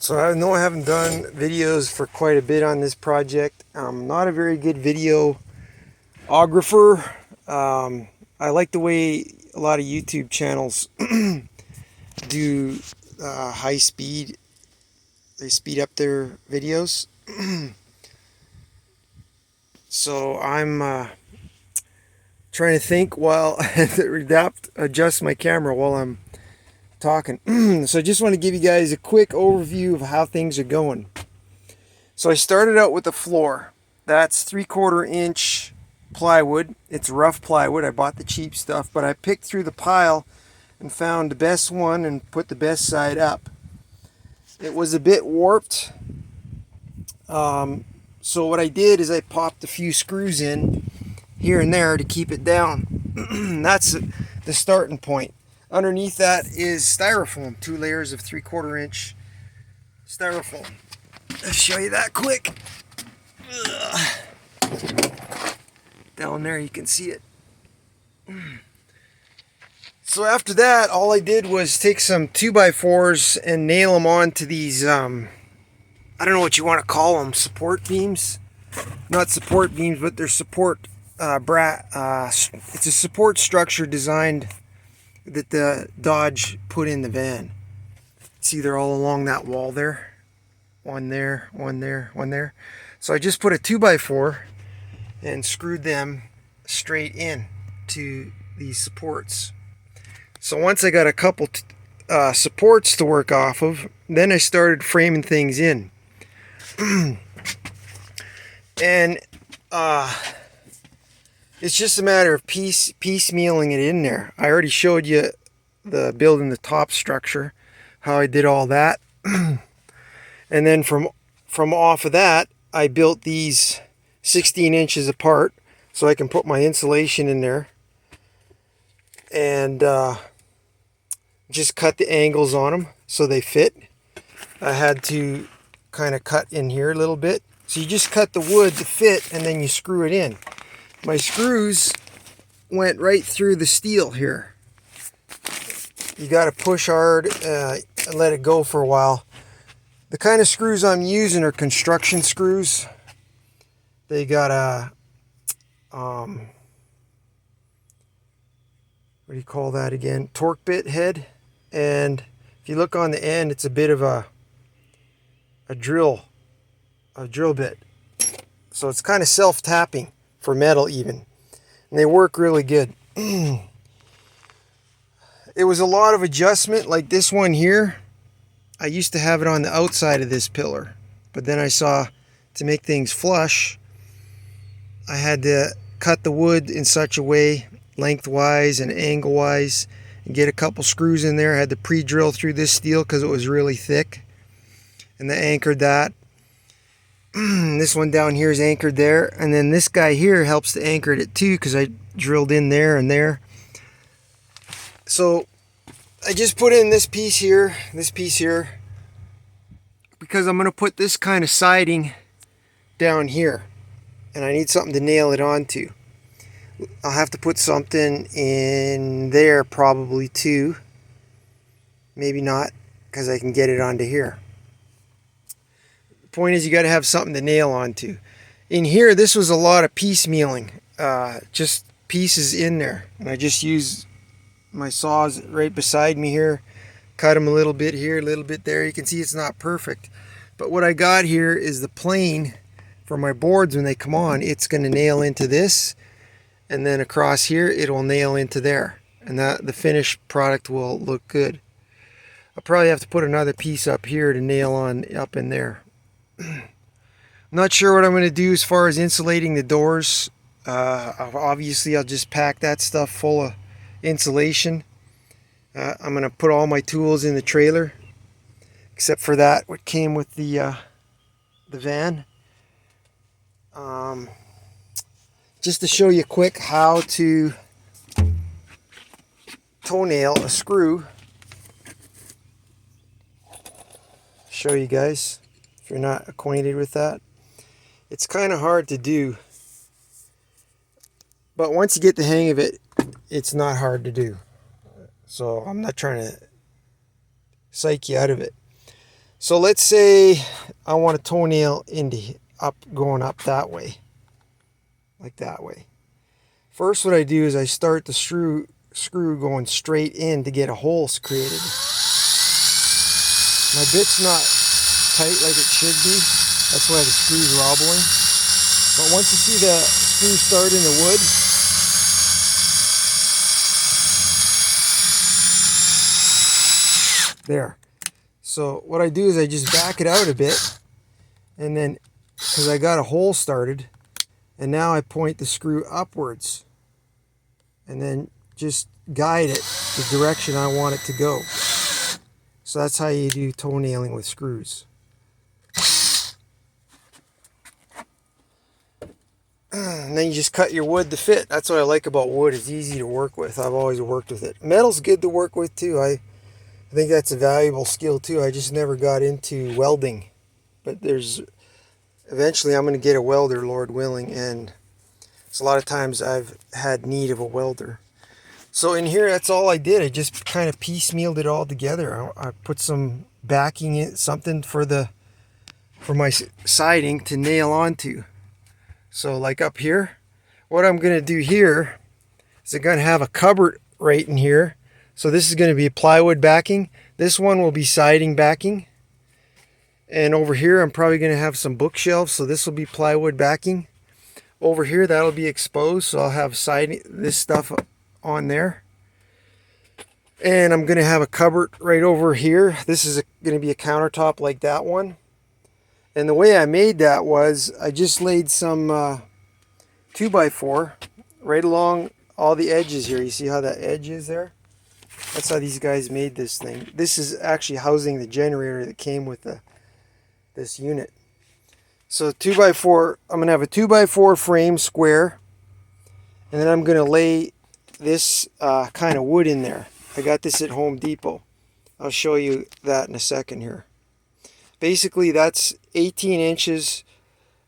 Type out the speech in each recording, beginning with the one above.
So I know I haven't done videos for quite a bit on this project. I'm not a very good videographer. I like the way a lot of YouTube channels do high speed. They speed up their videos. So I'm trying to think while adjust my camera while I'm talking. So I just want to give you guys a quick overview of how things are going. So I started out with the floor. That's 3/4 inch plywood. It's rough plywood. I bought the cheap stuff, but I picked through the pile and found the best one and put the best side up. It was a bit warped. So what I did is I popped a few screws in here and there to keep it down. That's the starting point. Underneath that is styrofoam, 2 layers of 3/4 inch styrofoam. Let's show you that quick. Down there you can see it. So after that, all I did was take some 2x4s and nail them onto these, I don't know what you want to call them, support beams? Not support beams, but they're support, it's a support structure designed that the Dodge put in the van. See, they're all along that wall there. One there, one there, one there. So I just put a 2x4 and screwed them straight in to these supports. So once I got a couple supports to work off of, then I started framing things in. And it's just a matter of piecemealing it in there. I already showed you the building the top structure, how I did all that. And then from off of that, I built these 16 inches apart so I can put my insulation in there. And just cut the angles on them so they fit. I had to kind of cut in here a little bit. So you just cut the wood to fit and then you screw it in. My screws went right through the steel here. You got to push hard and let it go for a while. The kind of screws I'm using are construction screws. They got a, what do you call that again? Torque bit head. And if you look on the end, it's a bit of a drill bit. So it's kind of self-tapping for metal even. And they work really good. It was a lot of adjustment, like this one here. I used to have it on the outside of this pillar, but then I saw to make things flush, I had to cut the wood in such a way, lengthwise and angle-wise, and get a couple screws in there. I had to pre-drill through this steel because it was really thick, and I anchored that. This one down here is anchored there, and then this guy here helps to anchor it too because I drilled in there and there. So I just put in this piece here, because I'm going to put this kind of siding down here, and I need something to nail it onto. I'll have to put something in there probably too. Maybe not, because I can get it onto here. The point is you got to have something to nail onto. In here, this was a lot of piecemealing, just pieces in there. And I just used my saws right beside me here. Cut them a little bit here, a little bit there. You can see it's not perfect. But what I got here is the plane for my boards when they come on. It's going to nail into this. And then across here, it will nail into there. And that the finished product will look good. I'll probably have to put another piece up here to nail on up in there. I'm not sure what I'm going to do as far as insulating the doors. Obviously, I'll just pack that stuff full of insulation. I'm going to put all my tools in the trailer, except for that what came with the van. Just to show you quick how to toenail a screw. Show you guys if you're not acquainted with that. It's kind of hard to do, but once you get the hang of it, it's not hard to do. So I'm not trying to psych you out of it. So let's say I want a toenail going up that way, like that way. First, what I do is I start the screw going straight in to get a hole created. My bit's not tight like it should be. That's why the screw's wobbling. But once you see the screw start in the wood, there. So what I do is I just back it out a bit, and then, because I got a hole started, and now I point the screw upwards, and then just guide it the direction I want it to go. So that's how you do toenailing with screws. And then you just cut your wood to fit. That's what I like about wood. It's easy to work with. I've always worked with it. Metal's good to work with too. I think that's a valuable skill too. I just never got into welding. But eventually I'm going to get a welder, Lord willing. And it's a lot of times I've had need of a welder. So in here, that's all I did. I just kind of piecemealed it all together. I put some backing in, something for my siding to nail onto. So like up here, what I'm going to do here is I'm going to have a cupboard right in here. So this is going to be plywood backing. This one will be siding backing. And over here, I'm probably going to have some bookshelves. So this will be plywood backing. Over here, that'll be exposed. So I'll have siding, this stuff on there. And I'm going to have a cupboard right over here. This is going to be a countertop like that one. And the way I made that was I just laid some 2x4 right along all the edges here. You see how that edge is there? That's how these guys made this thing. This is actually housing the generator that came with this unit. So 2x4, I'm going to have a 2x4 frame square. And then I'm going to lay this kind of wood in there. I got this at Home Depot. I'll show you that in a second here. Basically, that's 18 inches,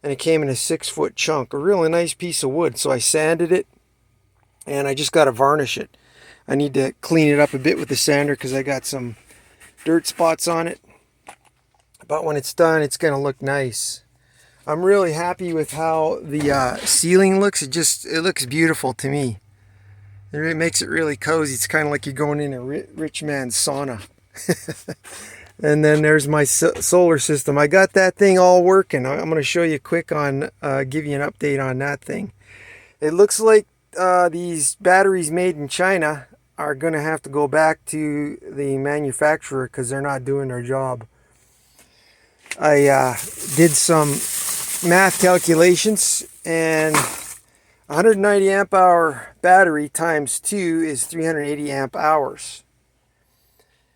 and it came in a 6-foot chunk. A really nice piece of wood. So I sanded it, and I just got to varnish it. I need to clean it up a bit with the sander because I got some dirt spots on it. But when it's done, it's going to look nice. I'm really happy with how the ceiling looks. It looks beautiful to me. It makes it really cozy. It's kind of like you're going in a rich man's sauna. And then there's my solar system. I got that thing all working. I'm going to show you quick on, give you an update on that thing. It looks like these batteries made in China are going to have to go back to the manufacturer because they're not doing their job. I did some math calculations, and 190 amp hour battery times 2 is 380 amp hours.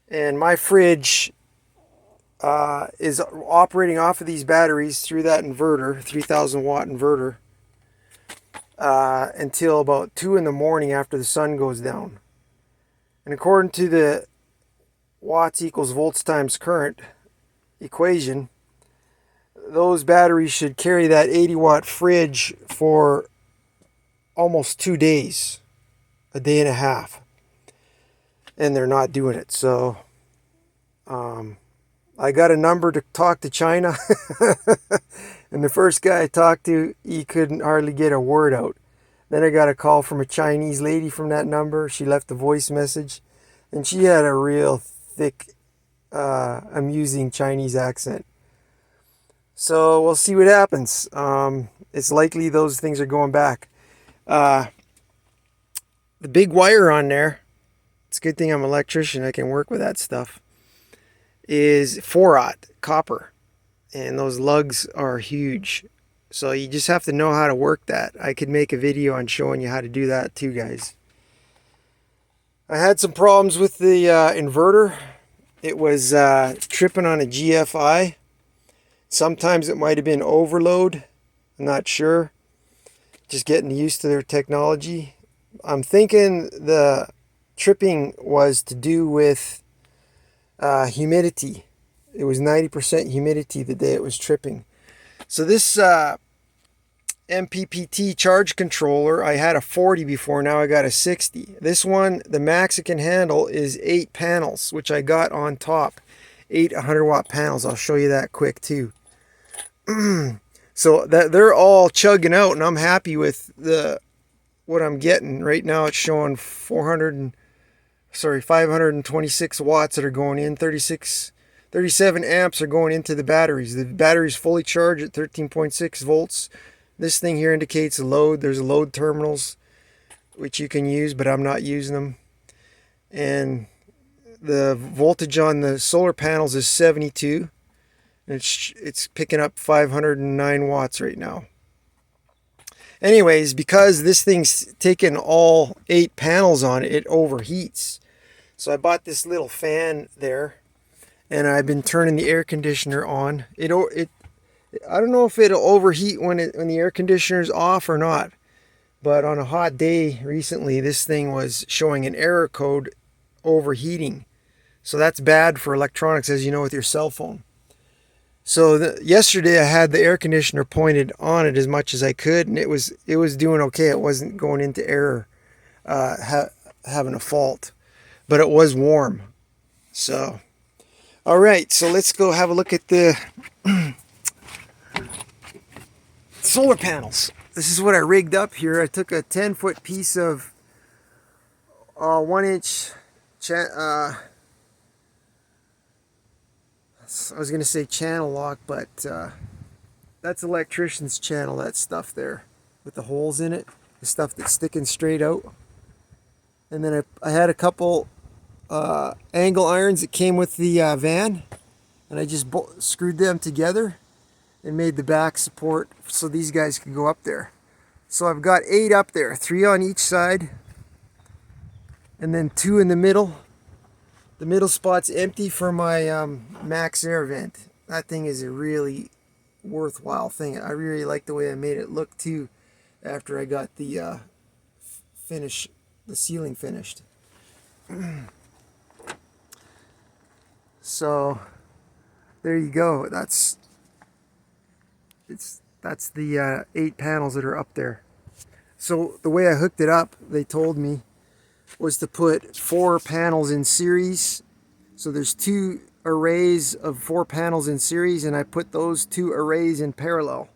And my fridge is operating off of these batteries through that inverter, 3000 watt inverter, until about 2 in the morning after the sun goes down. And according to the watts equals volts times current equation, those batteries should carry that 80 watt fridge for almost 2 days, a day and a half. And they're not doing it. So I got a number to talk to China. And the first guy I talked to, he couldn't hardly get a word out. Then I got a call from a Chinese lady from that number. She left a voice message, and she had a real thick, amusing Chinese accent. So we'll see what happens. It's likely those things are going back. The big wire on there, it's a good thing I'm an electrician, I can work with that stuff, is 4/0 copper. And those lugs are huge. So you just have to know how to work that. I could make a video on showing you how to do that too, guys. I had some problems with the inverter. It was tripping on a GFI. Sometimes it might have been overload. I'm not sure. Just getting used to their technology. I'm thinking the tripping was to do with humidity. It was 90% humidity the day it was tripping. So this MPPT charge controller, I had a 40 before, now I got a 60. This one, the max it can handle is 8 panels, which I got on top. 8 100-watt panels. I'll show you that quick too. So that they're all chugging out, and I'm happy with what I'm getting. Right now it's showing 526 watts that are going in, 37 amps are going into the batteries. The battery's fully charged at 13.6 volts. This thing here indicates a load. There's load terminals which you can use, but I'm not using them. And the voltage on the solar panels is 72. It's picking up 509 watts right now. Anyways, because this thing's taking all 8 panels on it, it overheats. So I bought this little fan there, and I've been turning the air conditioner on. I don't know if it'll overheat when the air conditioner's off or not. But on a hot day recently, this thing was showing an error code overheating. So that's bad for electronics, as you know, with your cell phone. So yesterday I had the air conditioner pointed on it as much as I could, and it was doing okay. It wasn't going into error, having a fault, but it was warm. So, all right, so let's go have a look at the solar panels. This is what I rigged up here. I took a 10-foot piece of 1-inch I was going to say channel lock, but that's electrician's channel, that stuff there with the holes in it, the stuff that's sticking straight out. And then I had a couple angle irons that came with the van, and I just screwed them together and made the back support so these guys can go up there. So I've got 8 up there, 3 on each side, and then 2 in the middle. The middle spot's empty for my Max Air vent. That thing is a really worthwhile thing. I really like the way I made it look too after I got the ceiling finished. So there you go. That's the 8 panels that are up there. So the way I hooked it up, they told me, was to put 4 panels in series. So there's 2 arrays of 4 panels in series, and I put those 2 arrays in parallel.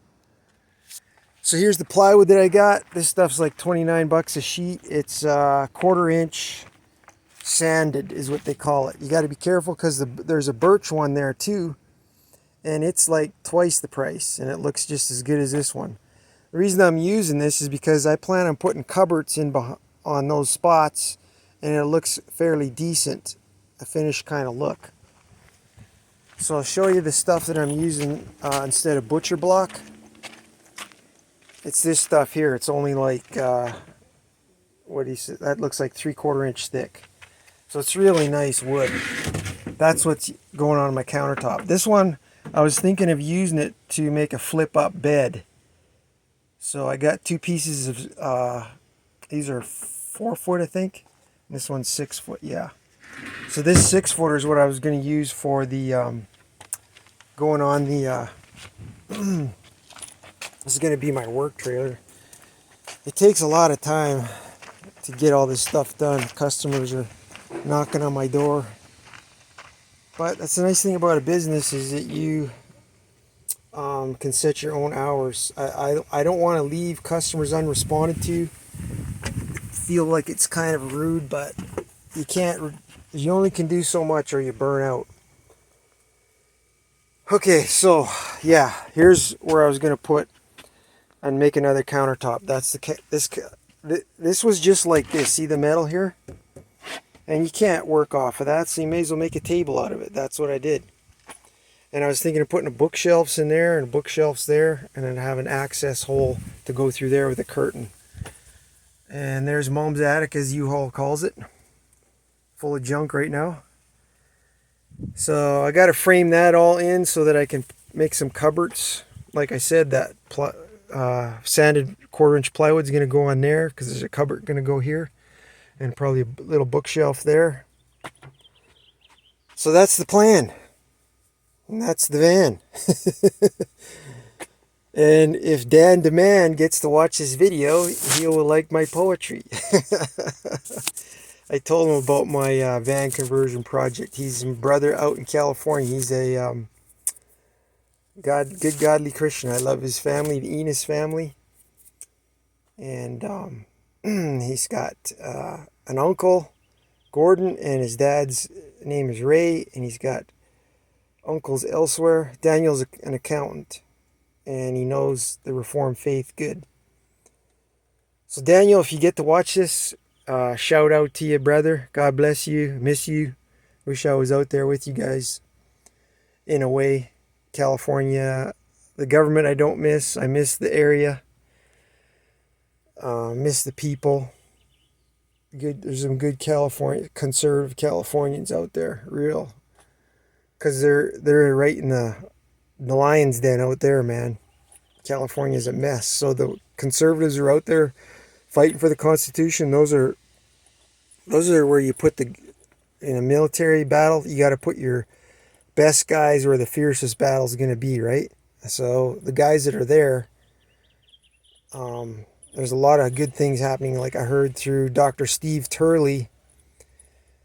So here's the plywood that I got. This stuff's like 29 bucks a sheet. It's 1/4 inch sanded is what they call it. You got to be careful because there's a birch one there too, and it's like twice the price, and it looks just as good as this one. The reason I'm using this is because I plan on putting cupboards in on those spots, and it looks fairly decent, a finished kind of look. So I'll show you the stuff that I'm using instead of butcher block. It's this stuff here. It's only like what do you say? That looks like 3/4 inch thick. So it's really nice wood. That's what's going on my countertop. This one, I was thinking of using it to make a flip up bed. So I got 2 pieces of these are 4 foot, I think. This one's 6 foot, yeah. So this 6-footer is what I was going to use for the going on the this is going to be my work trailer. It takes a lot of time to get all this stuff done. Customers are knocking on my door. But that's the nice thing about a business, is that you can set your own hours. I don't want to leave customers unresponded to. Feel like it's kind of rude, but you only can do so much or you burn out. Okay, so yeah, here's where I was going to put and make another countertop. That's this was just like this. See the metal here? And you can't work off of that, so you may as well make a table out of it. That's what I did. And I was thinking of putting a bookshelves in there and bookshelves there, and then have an access hole to go through there with a curtain. And there's Mom's attic, as U-Haul calls it. Full of junk right now. So I got to frame that all in so that I can make some cupboards. Like I said, that sanded 1/4 inch plywood is going to go on there, because there's a cupboard going to go here. And probably a little bookshelf there. So that's the plan. And that's the van. And if Dan DeMan gets to watch this video, he will like my poetry. I told him about my van conversion project. He's a brother out in California. He's a good godly Christian. I love his family, the Enos family. And he's got an uncle, Gordon, and his dad's name is Ray, and he's got uncles elsewhere. Daniel's an accountant, and he knows the Reformed faith good. So Daniel, if you get to watch this, shout out to you, brother. God bless you. Miss you. Wish I was out there with you guys. In a way, California, the government I don't miss. I miss the area. Miss the people. Good. There's some good conservative Californians out there, real. Cause they're right in the lion's den out there, man. California's a mess. So the conservatives are out there fighting for the Constitution. Those are where you put in a military battle, you got to put your best guys where the fiercest battle's going to be, right? So the guys that are there, there's a lot of good things happening. Like I heard through Dr. Steve Turley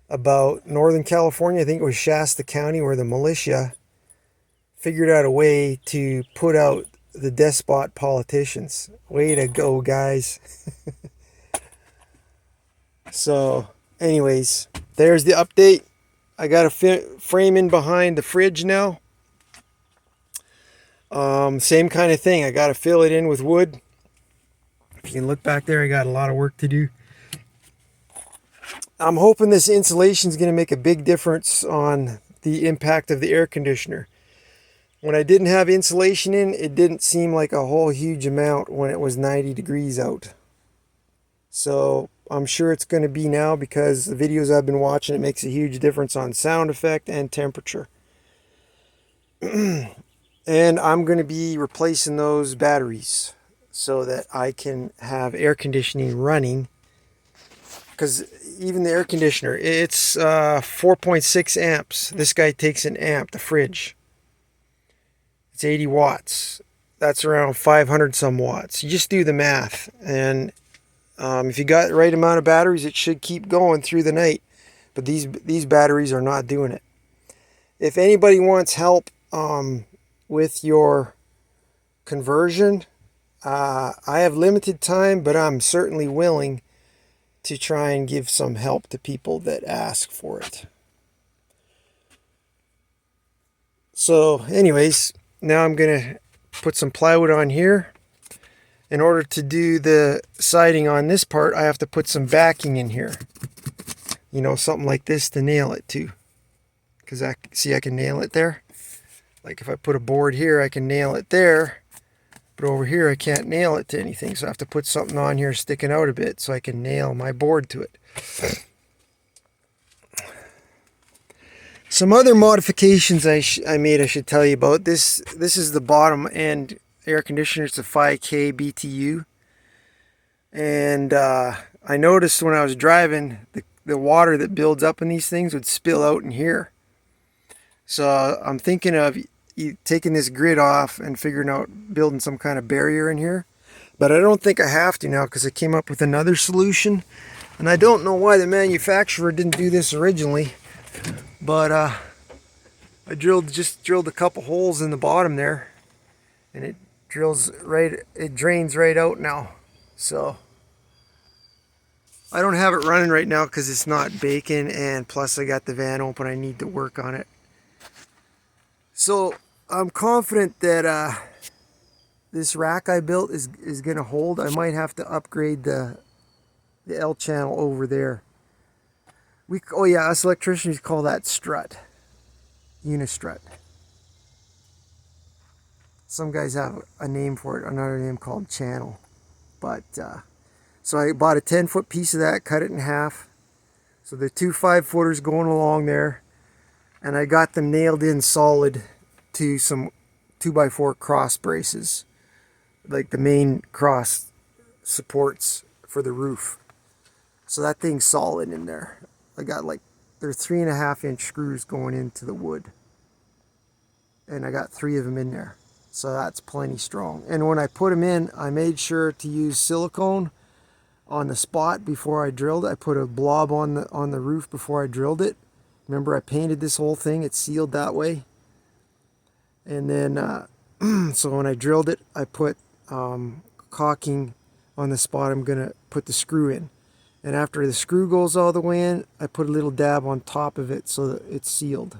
about Northern California, I think it was Shasta County, where the militia figured out a way to put out the despot politicians. Way to go, guys. So, anyways, there's the update. I got a frame in behind the fridge now. Same kind of thing. I got to fill it in with wood. If you can look back there, I got a lot of work to do. I'm hoping this insulation is going to make a big difference on the impact of the air conditioner. When I didn't have insulation in, it didn't seem like a whole huge amount when it was 90 degrees out. So I'm sure it's going to be now, because the videos I've been watching, it makes a huge difference on sound effect and temperature. And I'm going to be replacing those batteries so that I can have air conditioning running. Because even the air conditioner, it's 4.6 amps. This guy takes an amp, the fridge. It's 80 watts. That's around 500 some watts. You just do the math. And if you got the right amount of batteries, it should keep going through the night. But these batteries are not doing it. If anybody wants help with your conversion, I have limited time, but I'm certainly willing to try and give some help to people that ask for it. So anyways, now I'm going to put some plywood on here. In order to do the siding on this part, I have to put some backing in here. You know, something like this to nail it to. Because I can nail it there. Like if I put a board here, I can nail it there. But over here, I can't nail it to anything. So I have to put something on here sticking out a bit so I can nail my board to it. Some other modifications I made I should tell you about. This is the bottom end air conditioner. It's a 5K BTU. And I noticed when I was driving, the water that builds up in these things would spill out in here. So I'm thinking of taking this grid off and figuring out building some kind of barrier in here. But I don't think I have to now, because I came up with another solution. And I don't know why the manufacturer didn't do this originally. But I just drilled a couple holes in the bottom there. And it drains right out now. So I don't have it running right now because it's not baking, and plus I got the van open. I need to work on it. So I'm confident that this rack I built is going to hold. I might have to upgrade the L channel over there. Us electricians call that strut, unistrut. Some guys have a name for it, another name called channel. But so I bought a 10-foot piece of that, cut it in half. So the 2 5-footers going along there, and I got them nailed in solid to some 2x4 cross braces, like the main cross supports for the roof. So that thing's solid in there. I got they're 3.5-inch screws going into the wood, and I got 3 of them in there. So that's plenty strong. And when I put them in, I made sure to use silicone on the spot before I drilled. I put a blob on the roof before I drilled it. Remember, I painted this whole thing. It's sealed that way. And then, so when I drilled it, I put caulking on the spot I'm going to put the screw in. And after the screw goes all the way in, I put a little dab on top of it so that it's sealed.